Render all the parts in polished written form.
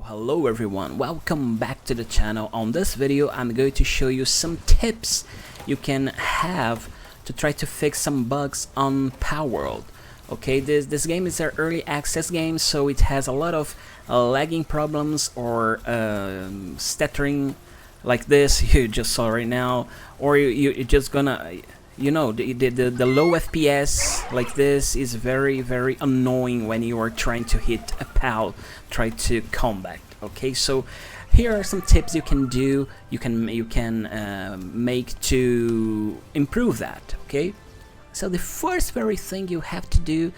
Hello everyone, welcome back to the channel. On this video I'm going to show you some tips you can have to try to fix some bugs on Palworld. Okay, this game is an early access game, so it has a lot of lagging problems or stuttering like this you just saw right now, or you're just gonna, you know, the low FPS like this is very annoying when you are trying to hit a pal, try to combat. Okay, so here are some tips you can do, you can make to improve that. Okay, so the first very thing you have to do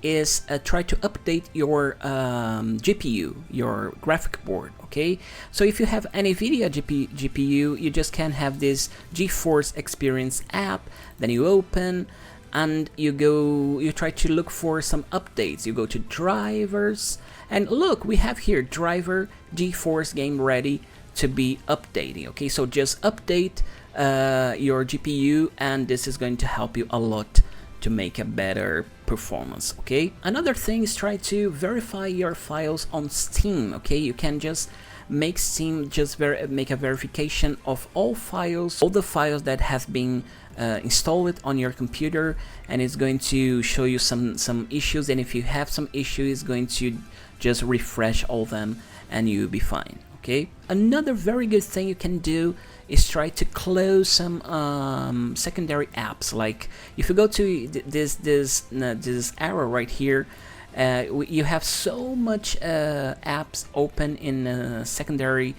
is try to update your GPU, your graphic board. Okay, so if you have NVIDIA GPU, you just can have this GeForce Experience app, then you open and you try to look for some updates. You go to drivers and look, we have here driver GeForce game ready to be updating. Okay, so just update your GPU and this is going to help you a lot to make a better performance. Okay, another thing is try to verify your files on Steam. Okay, you can just make Steam just make a verification of all the files that have been installed on your computer, and it's going to show you some issues, and if you have some issues, it's going to just refresh all them and you'll be fine. Okay, another very good thing you can do is try to close some secondary apps. Like if you go to this arrow right here, you have so much apps open in a secondary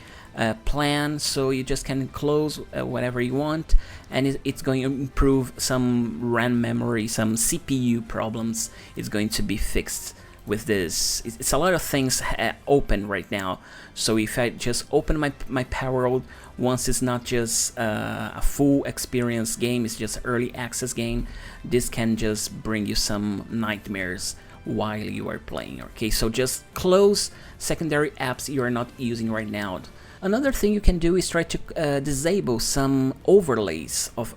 plan, so you just can close whatever you want, and it's going to improve some RAM memory, some CPU problems. It's going to be fixed with this. It's a lot of things open right now, so if I just open my Palworld, once it's not just a full experience game, it's just early access game, this can just bring you some nightmares while you are playing. Okay, so just close secondary apps you are not using right now. Another thing you can do is try to disable some overlays of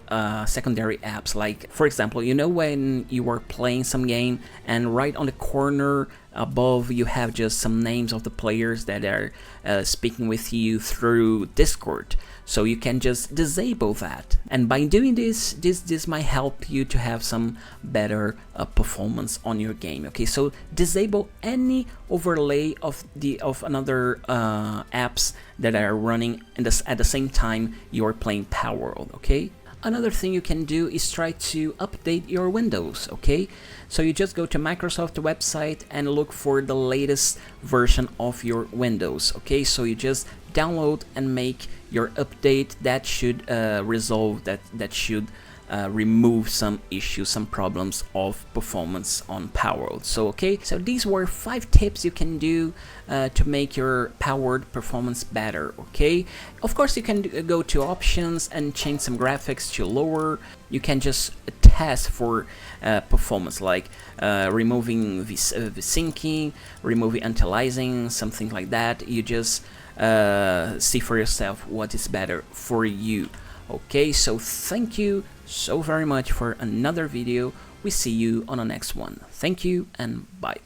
secondary apps. Like, for example, you know when you are playing some game and right on the corner above you have just some names of the players that are speaking with you through Discord. So you can just disable that, and by doing this might help you to have some better performance on your game. Okay, so disable any overlay of another apps that are running at the same time you're playing Palworld. Okay, another thing you can do is try to update your Windows. Okay, so you just go to Microsoft website and look for the latest version of your Windows. Okay, so you just download and make your update that should resolve that should remove some issues, some problems of performance on Palworld. So okay, so these were 5 tips you can do to make your Palworld performance better. Okay, of course you can go to options and change some graphics to lower. You can just test for performance, like removing syncing, removing anti-aliasing, something like that. You just see for yourself what is better for you. Okay, so thank you so very much for another video. We see you on the next one. Thank you and bye.